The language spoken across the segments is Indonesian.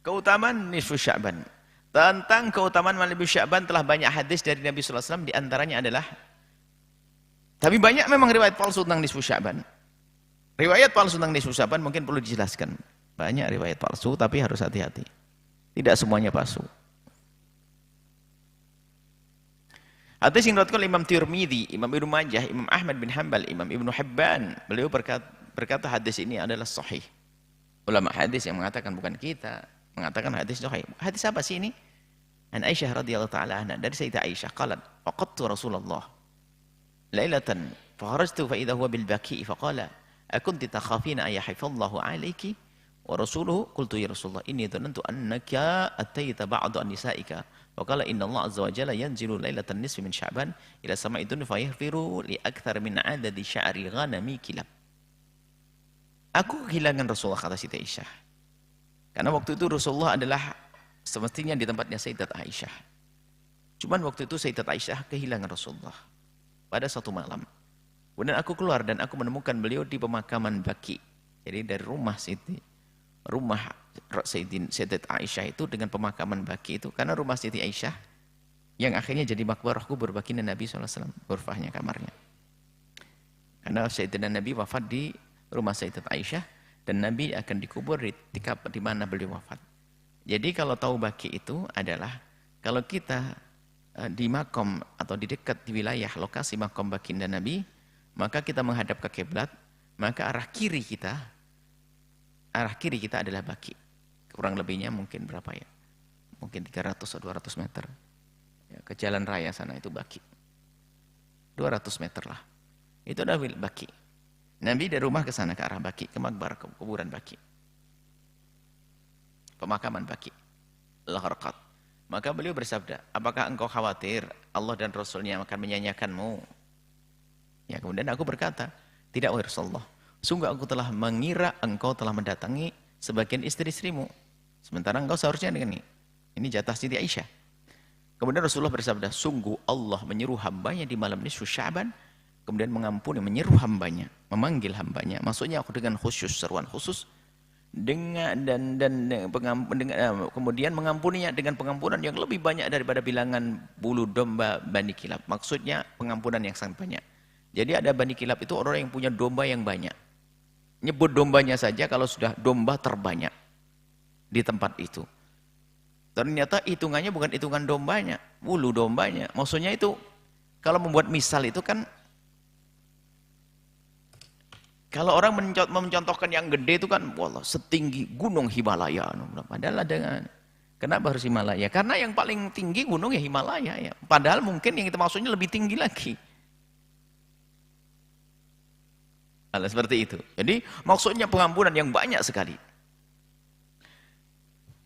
keutamaan nisfu Sya'ban. Tentang keutamaan malam nisfu Sya'ban telah banyak hadis dari Nabi sallallahu alaihi wasallam, di antaranya adalah, tapi banyak memang riwayat palsu tentang nisfu Sya'ban. Riwayat palsu tentang nisfu Sya'ban mungkin perlu dijelaskan. Banyak riwayat palsu, tapi harus hati-hati. Tidak semuanya palsu. Hadis yang diriwayatkan Imam Tirmidzi, Imam Ibnu Majah, Imam Ahmad bin Hanbal, Imam Ibnu Hibban, beliau berkata hadis ini adalah sahih. Ulama hadis yang mengatakan, bukan kita, mengatakan hadis sahih. Hadis apa sih ini? An Aisyah radhiyallahu taala anha, dari Sayyidah Aisyah qalat, faqadtu Rasulullah lailatan fa kharajtu fa idza huwa bil baqi fa qala akunti takhafina ay yahfazallahu alayki wa rasuluhu, qultu ya Rasulullah inni dhanantu annaka ataita ba'da nisaika wa qala inna Allah azza wa jalla yanzilu lailatan nisfi min Sya'ban ila sama'i dunya fa yaghfiru li akthar min adadi sya'ri ghanami kilab. Aku kehilangan Rasulullah, kata Sayyidah Aisyah, karena waktu itu Rasulullah adalah semestinya di tempatnya Sayyidat Aisyah. Cuman waktu itu Sayyidat Aisyah kehilangan Rasulullah pada satu malam. Kemudian aku keluar dan aku menemukan beliau di pemakaman Baqi. Jadi dari rumah Sayyidat Aisyah itu dengan pemakaman Baqi itu, karena rumah Sayyidat Aisyah yang akhirnya jadi makbarah kubur baginda Nabi SAW, ghurfahnya, kamarnya. Karena Sayyidina Nabi wafat di rumah Sayyidat Aisyah dan Nabi akan dikubur di mana beliau wafat. Jadi kalau tahu Baqi itu adalah, kalau kita di makom atau di dekat di wilayah lokasi makom baginda Nabi, maka kita menghadap ke kiblat, maka arah kiri kita adalah Baqi. Kurang lebihnya mungkin berapa ya? Mungkin 300 atau 200 meter. Ya, ke jalan raya sana itu Baqi. 200 meter lah. Itu adalah Baqi. Nabi dari rumah ke sana, ke arah Baqi, ke makbarah, ke kuburan Baqi. Pemakaman Baqi. Al-Gharqad. Maka beliau bersabda, apakah engkau khawatir Allah dan Rasulnya akan menyanyiakanmu? Ya, kemudian aku berkata, tidak wahai Rasulullah, sungguh aku telah mengira engkau telah mendatangi sebagian istri-istrimu, sementara engkau seharusnya dengan ini jatah Siti Aisyah. Kemudian Rasulullah bersabda, sungguh Allah menyeru hambanya di malam nisfu Sya'ban, kemudian mengampuni, menyeru hambanya, memanggil hambanya, maksudnya aku dengan khusus, seruan khusus, kemudian mengampuninya dengan pengampunan yang lebih banyak daripada bilangan bulu domba Bani Kilab. Maksudnya pengampunan yang sangat banyak. Jadi ada Bani Kilab itu orang yang punya domba yang banyak. Nyebut dombanya saja kalau sudah domba terbanyak di tempat itu. Ternyata hitungannya bukan hitungan dombanya, bulu dombanya. Maksudnya itu kalau membuat misal itu kan, kalau orang mencontohkan yang gede itu kan, wallah, setinggi gunung Himalaya. Padahal dengan, kenapa harus Himalaya? Karena yang paling tinggi gunung ya Himalaya. Ya. Padahal mungkin yang itu maksudnya lebih tinggi lagi. Hal seperti itu. Jadi maksudnya pengampunan yang banyak sekali.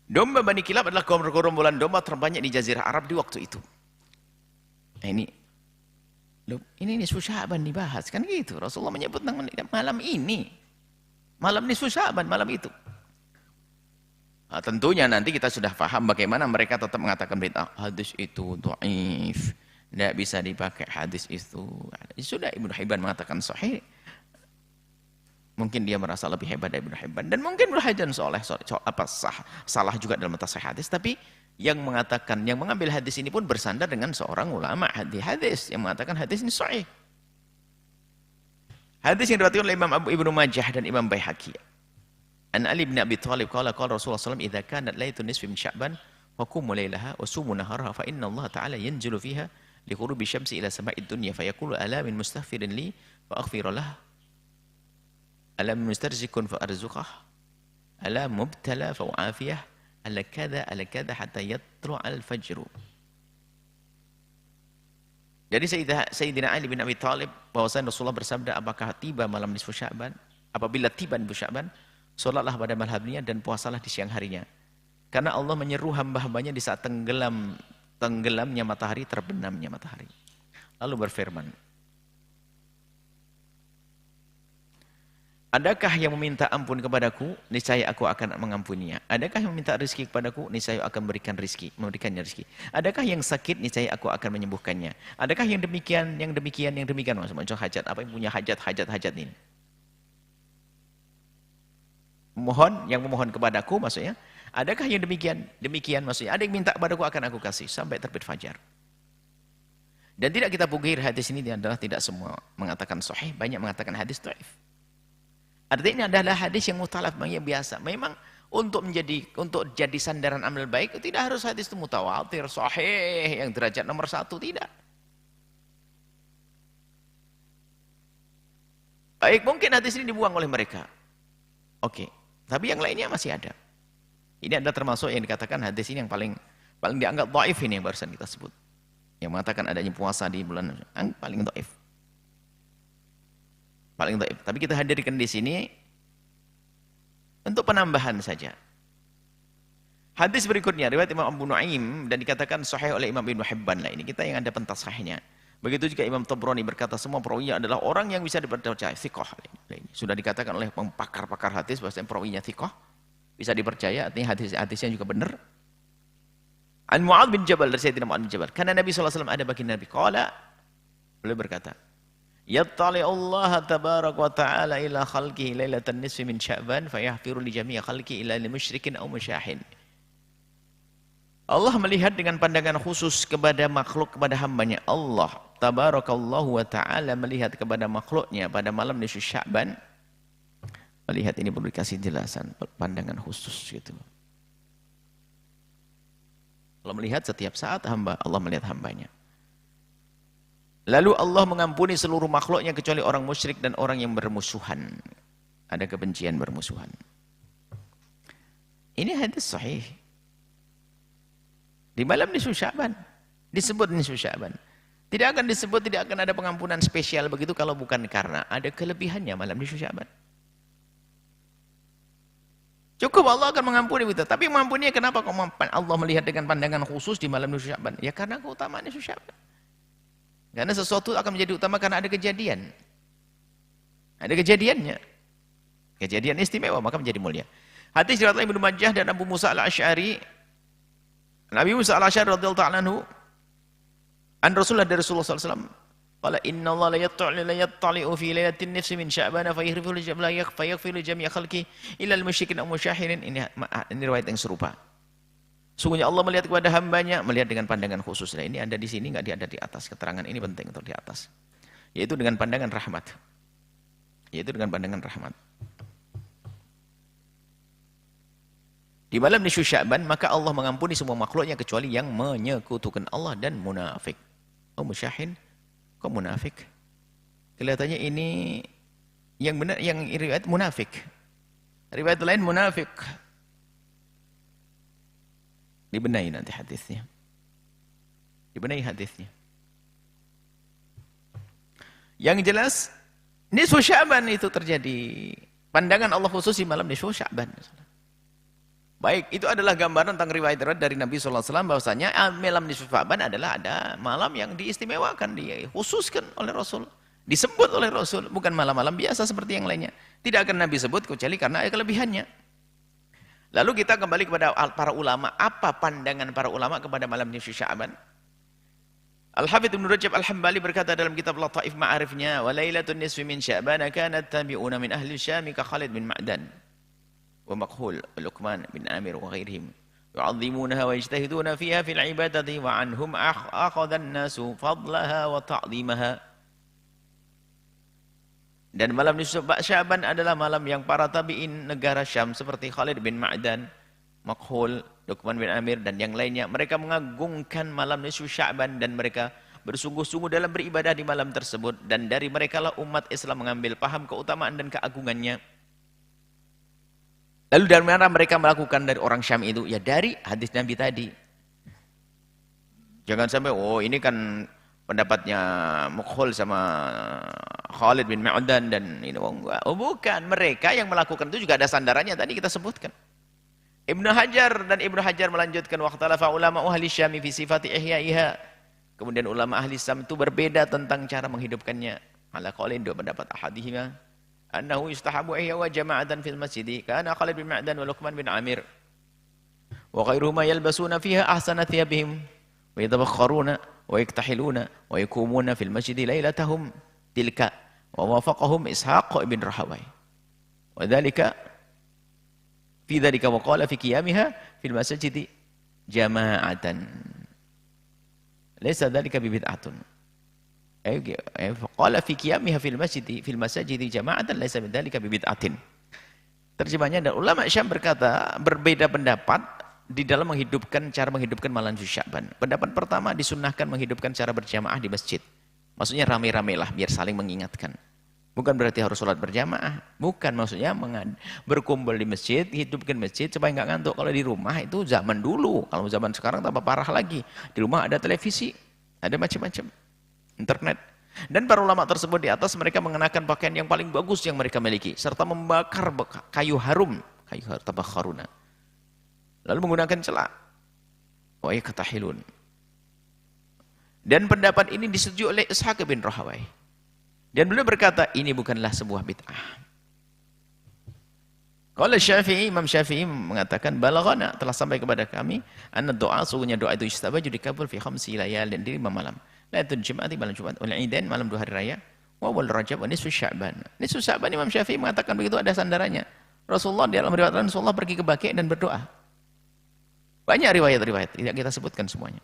Domba Bani Kilab adalah gerombolan domba terbanyak di Jazirah Arab di waktu itu. Nah, ini nisfu Sya'ban dibahas kan gitu. Rasulullah menyebut malam ini, malam nisfu Sya'ban, malam itu. Nah, tentunya nanti kita sudah paham bagaimana mereka tetap mengatakan berita hadis itu dhaif, tidak bisa dipakai hadis itu. Sudah Ibnu Hibban mengatakan sahih. Mungkin dia merasa lebih hebat dari Ibnu Hibban, dan mungkin Ibnu Hibban salah juga dalam tasahih hadis, tapi yang mengatakan, yang mengambil hadis ini pun bersandar dengan seorang ulama hadis yang mengatakan hadis ini sahih. Hadis yang diriwayatkan oleh Imam Ibnu Majah dan Imam Baihaqi. An Ali bin Abi Thalib qala Rasulullah sallallahu alaihi wasallam, "Idza kanat lailatul nisfi min Sya'ban faqumu lailaha wa sumu naharaha fa inna Allah ta'ala yanzilu fiha li ghurubi syamsi ila sama'id dunya fa yaqulu ala min mustaghfirin li fa aghfir lahu ala mustarjikun fa arzuqah ala mubtala fa u'afiyah ala kada hatta yatlu al-fajr." Jadi Sayyidina Ali bin Abi Thalib, bahwasanya Rasulullah bersabda, apakah tiba malam nisfu Sya'ban? Apabila tiba nisfu Sya'ban, salatlah pada malamnya dan puasalah di siang harinya. Karena Allah menyeru hamba-hambanya di saat tenggelamnya matahari, terbenamnya matahari. Lalu berfirman, adakah yang meminta ampun kepadaku, niscaya aku akan mengampuninya. Adakah yang meminta rezeki kepadaku, niscaya aku akan memberikannya rezeki. Adakah yang sakit, niscaya aku akan menyembuhkannya. Adakah yang demikian, macam hajat, apa yang punya hajat ini. Yang memohon kepadaku maksudnya, Adakah yang demikian? Demikian maksudnya. Ada yang minta kepadaku akan aku kasih sampai terbit fajar. Dan tidak kita pungkiri hadis ini adalah tidak semua mengatakan sahih, banyak mengatakan hadis dhaif. Artinya ini adalah hadis yang mutalaf, yang biasa. Memang untuk jadi sandaran amal baik tidak harus hadis itu mutawatir, sahih, yang derajat nomor 1, tidak. Baik, mungkin hadis ini dibuang oleh mereka. Oke, tapi yang lainnya masih ada. Ini adalah termasuk yang dikatakan hadis ini yang paling dianggap dhaif ini yang barusan kita sebut. Yang mengatakan adanya puasa di bulan paling dhaif. Paling dhaif. Tapi kita hadirkan di sini untuk penambahan saja. Hadis berikutnya riwayat Imam Abu Nuaim dan dikatakan sahih oleh Imam Ibnu Hibban lah ini. Kita yang ada pentasahihnya. Begitu juga Imam Tabrani berkata semua perawinya adalah orang yang bisa dipercaya, thiqah. Sudah dikatakan oleh pakar-pakar hadis bahwasanya perawinya thiqah, bisa dipercaya, artinya hadisnya juga benar. An Mu'adz bin Jabal dari Sayyidina Mu'adz bin Jabal. Karena Nabi SAW ada bagi Nabi. Qala, beliau berkata, Yattali Allah tabarak wa ta'ala ila khalqihi lailatan nisfi min Sya'ban fayahfiru li jami'i khalqi ila li musyrikin aw musyahin. Allah melihat dengan pandangan khusus kepada makhluk, kepada hambanya. Allah tabarakallahu wa ta'ala melihat kepada makhluknya pada malam nisfu Sya'ban. Melihat ini perlu dikasih jelasan, pandangan khusus gitu. Allah melihat setiap saat Allah melihat hambanya. Lalu Allah mengampuni seluruh makhluknya kecuali orang musyrik dan orang yang bermusuhan. Ada kebencian bermusuhan. Ini hadis sahih. Di malam nisfu Sya'ban. Disebut nisfu Sya'ban. Tidak akan disebut, tidak akan ada pengampunan spesial begitu kalau bukan karena ada kelebihannya malam nisfu Sya'ban. Cukup Allah akan mengampuni kita. Tapi mengampuninya kenapa Allah melihat dengan pandangan khusus di malam nisfu Sya'ban? Ya karena keutamaan nisfu Sya'ban. Karena sesuatu akan menjadi utama karena ada kejadian. Ada kejadiannya. Kejadian istimewa maka menjadi mulia. Hadis riwayat Ibnu Majah dan Abu Musa Al-Asy'ari. Nabi Musa Al-Asy'ari radhiyallahu ta'ala anhu an Rasulullah dari Rasulullah sallallahu alaihi wasallam qala inna Allah la yattali'u fi lailatin nisfi min Sya'ban fayaghfiru jami'a khalqi illa al-musyrikin aw musyahirin. Ini riwayat yang serupa. Sungguhnya Allah melihat kepada hambanya, melihat dengan pandangan khusus. Nah, ini ada di sini, nggak ada di atas. Keterangan ini penting untuk di atas. Yaitu dengan pandangan rahmat. Yaitu dengan pandangan rahmat. Di malam nisfu Sya'ban, maka Allah mengampuni semua makhluknya kecuali yang menyekutukan Allah dan munafik. Oh musyahin, kok munafik? Kelihatannya ini yang benar, yang riwayat munafik. Riwayat lain munafik. Dibenahi nanti hadisnya. Dibenahi hadisnya. Yang jelas nisfu Sya'ban itu terjadi. Pandangan Allah khusus di malam nisfu Sya'ban. Baik, itu adalah gambaran tentang riwayat dari Nabi SAW bahwasanya malam nisfu Sya'ban adalah ada malam yang diistimewakan, dikhususkan oleh Rasul. Disebut oleh Rasul, bukan malam-malam biasa seperti yang lainnya. Tidak akan Nabi sebut kecuali karena ada kelebihannya. Lalu kita kembali kepada para ulama. Apa pandangan para ulama kepada malam nisfu Sya'ban? Al-Hafidz Ibnu Rajab Al-Hambali berkata dalam kitab Lataif Ma'arifnya, "Wa lailatun nisfi min Sya'ban kanat tabi'una min ahli Syam ka Khalid bin Ma'dan wa Makhul Luqman bin Amir wa ghairihim yu'azzimunaha wa yajtahiduna fiha fil ibadati wa anhum akhadha an-nasu fadlaha wa ta'dhimaha." Dan malam nisfu Sya'ban adalah malam yang para tabi'in negara Syam seperti Khalid bin Ma'dan, Makhul, Luqman bin Amir dan yang lainnya, mereka mengagungkan malam nisfu Sya'ban dan mereka bersungguh-sungguh dalam beribadah di malam tersebut, dan dari merekalah umat Islam mengambil paham keutamaan dan keagungannya. Lalu dari mana mereka melakukan dari orang Syam itu? Ya dari hadis Nabi tadi. Jangan sampai ini kan pendapatnya Makhul sama Khalid bin Ma'dan dan ini bukan, mereka yang melakukan itu juga ada sandarannya tadi kita sebutkan. Ibnu Hajar melanjutkan waqtalafa ulama ahli Syam fi sifati ihya'iha. Kemudian ulama ahli Syam itu berbeda tentang cara menghidupkannya. Ala qaulin, dua pendapat, ahadihima annahu yustahabu ihya wa jama'atan fil masjid kana Khalid bin Ma'dan wa Luqman bin Amir wa ghairuhuma yalbasuna fiha ahsana thiyabihim wa yatabakharuna wa yaktahiluna wa yakumuna fil masjid lailatahum tilka wa wafaqahum Ishaq ibn Rahawai wa dzalika Fi dzalika wa qala fi qiyamiha fil masjidi jama'atan. Laisa dzalika bid'atun. Qala fi qiyamiha fil masjidi jama'atan laisa dzalika bid'atin. Terjemahnya adalah ulama Syam berkata berbeda pendapat di dalam cara menghidupkan malam Sya'ban. Pendapat pertama disunnahkan menghidupkan cara berjamaah di masjid. Maksudnya rame-rame lah biar saling mengingatkan. Bukan berarti harus sholat berjamaah. Bukan, maksudnya berkumpul di masjid, hidupkan masjid supaya nggak ngantuk. Kalau di rumah itu zaman dulu. Kalau zaman sekarang tambah parah lagi. Di rumah ada televisi, ada macam-macam, internet. Dan para ulama tersebut di atas mereka mengenakan pakaian yang paling bagus yang mereka miliki. Serta membakar kayu harum. Tabakharuna. Lalu menggunakan celak. Wa yakatahilun. Dan pendapat ini disetujui oleh Ishaq bin Rahawai. Dan beliau berkata, ini bukanlah sebuah bid'ah. Kalau Imam Syafi'i mengatakan, balaghana, telah sampai kepada kami, anna doa, sungguhnya doa itu istabaju dikabul fi khamsi layal, dan di 5 malam. Lailatul Jum'ati, malam Jumat, wal Idain, malam 2 hari raya, wa wal Rajab, wa nisfu Sya'ban. Nisfu Sya'ban, Imam Syafi'i mengatakan begitu, ada sandarannya. Rasulullah di dalam riwayat Rasulullah pergi ke Baqi' dan berdoa. Banyak riwayat-riwayat, tidak kita sebutkan semuanya.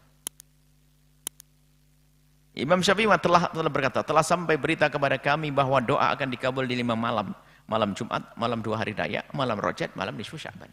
Imam Syafi'i telah berkata, telah sampai berita kepada kami bahwa doa akan dikabul di 5 malam. Malam Jumat, malam 2 hari raya, malam Rajab, malam nisfu Sya'ban.